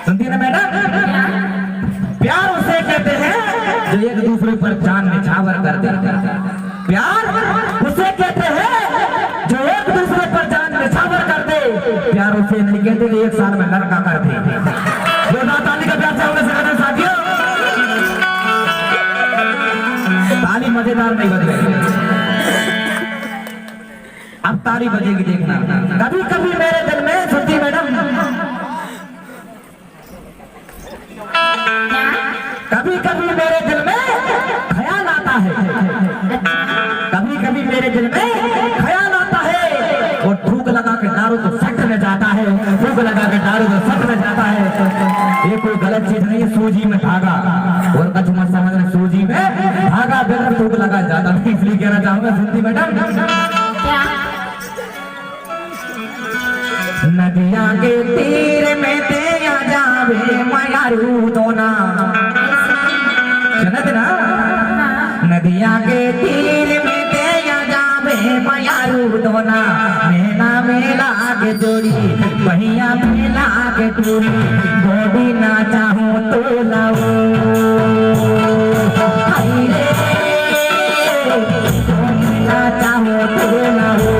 सुनती है ना मैडम? प्यार उसे कहते हैं जो एक दूसरे पर जान निछावर कर दे। प्यार उसे कहते हैं जो एक दूसरे पर जान निछावर कर दे। प्यार उसे नहीं कहते जो एक साल में लड़का कर दे। जोरदार ताली का प्यार से होने से साथियों। ताली मजेदार नहीं बज रही, अब ताली बजेगी देखना। कभी कभी मेरे दिल में, सुनती मैडम, कभी कभी मेरे दिल में ख्याल आता है। कभी कभी मेरे दिल में ख्याल आता है। और थूक लगा के दारू तो सट में जाता है। थूक लगा के दारू तो सट में जाता है। ये कोई गलत चीज नहीं है, सूजी में धागा। और कछु मत समझना, सूजी में धागा बिल्कुल थूक लगा जाता है। इसलिए कहना चाहूंगा, सुनती मैडम, नदिया के तीर में तेया जावे मयारू दोना। सुनत ना? नदिया के तीर में तेया जावे मयारू दोना। मेला मेला के जोड़ी पहिया मेला के टूरी। गोदी ना चाहूं तो लाओ ना चाहूं तो लाओ।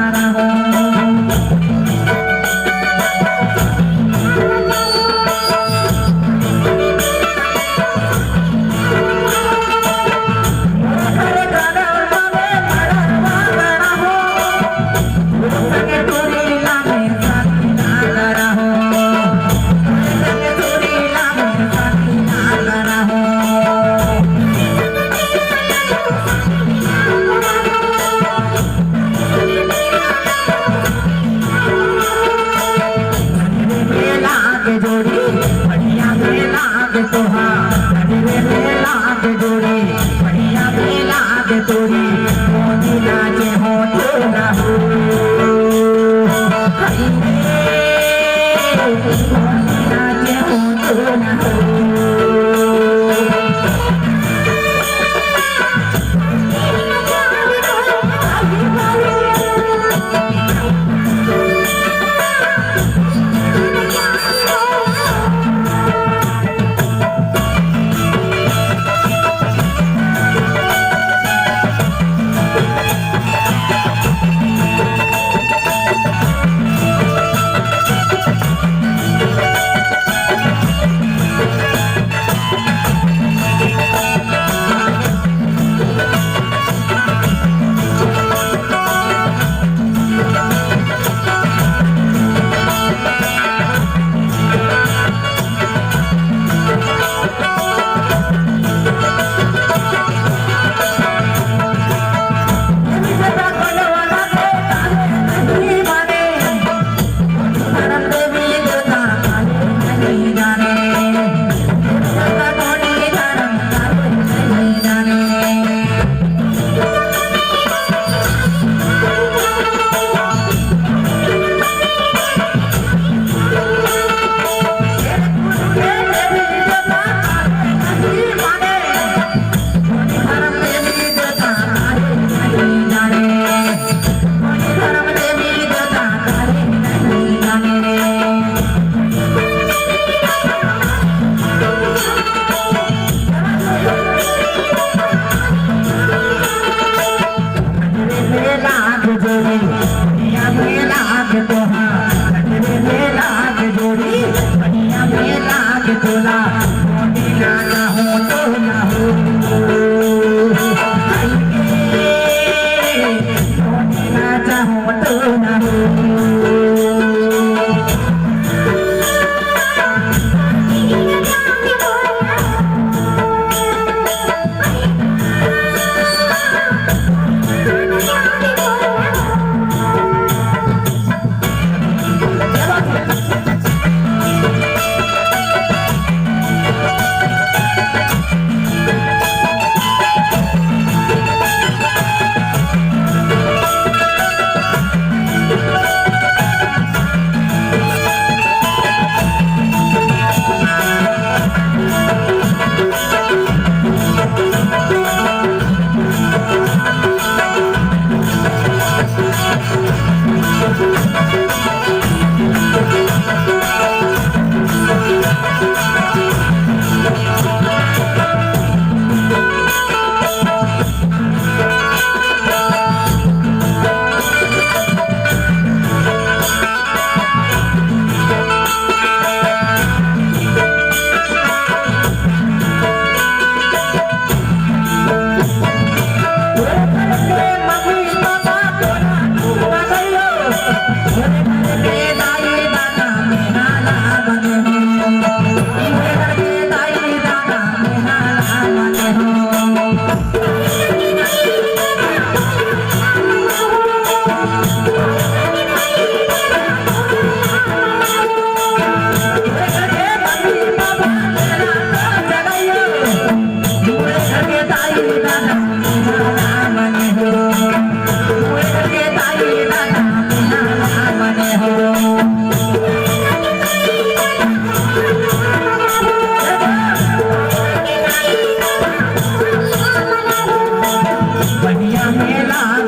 Thank you.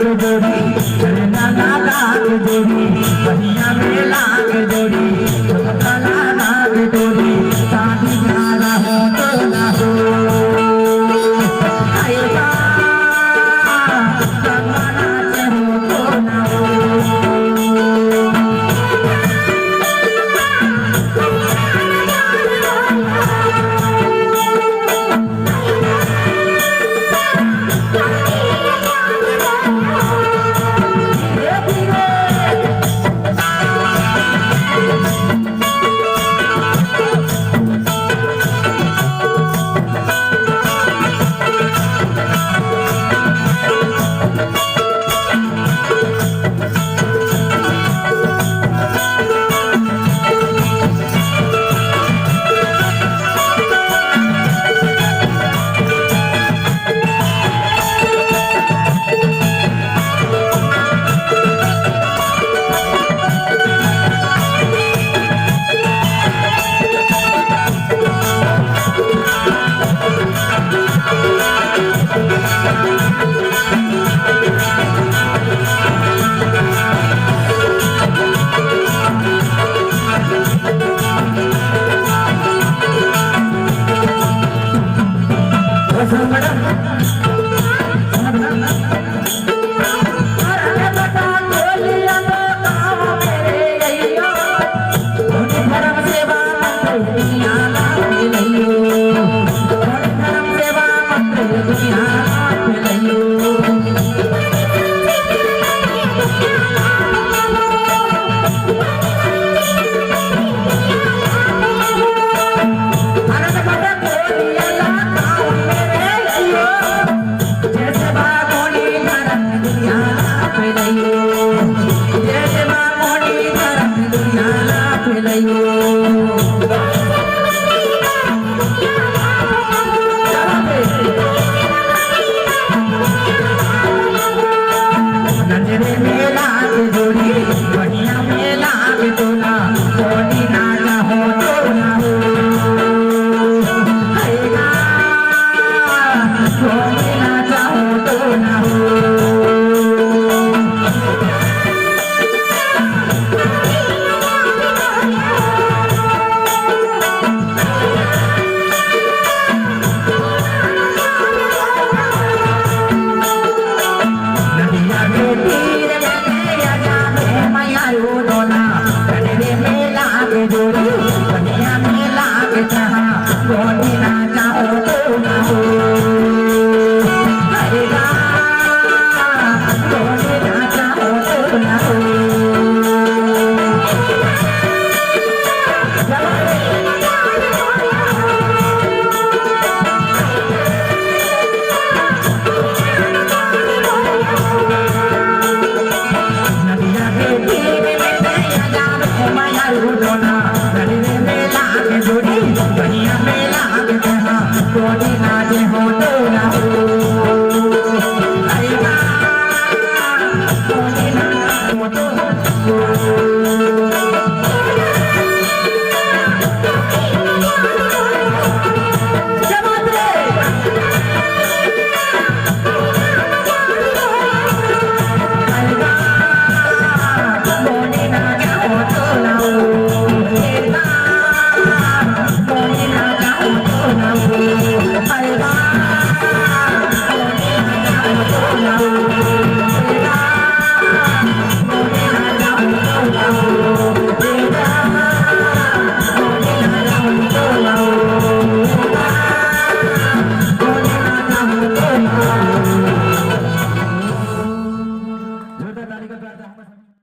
के जोड़ी, नाना लाख जोड़ी, भैया में लाख जोड़ी।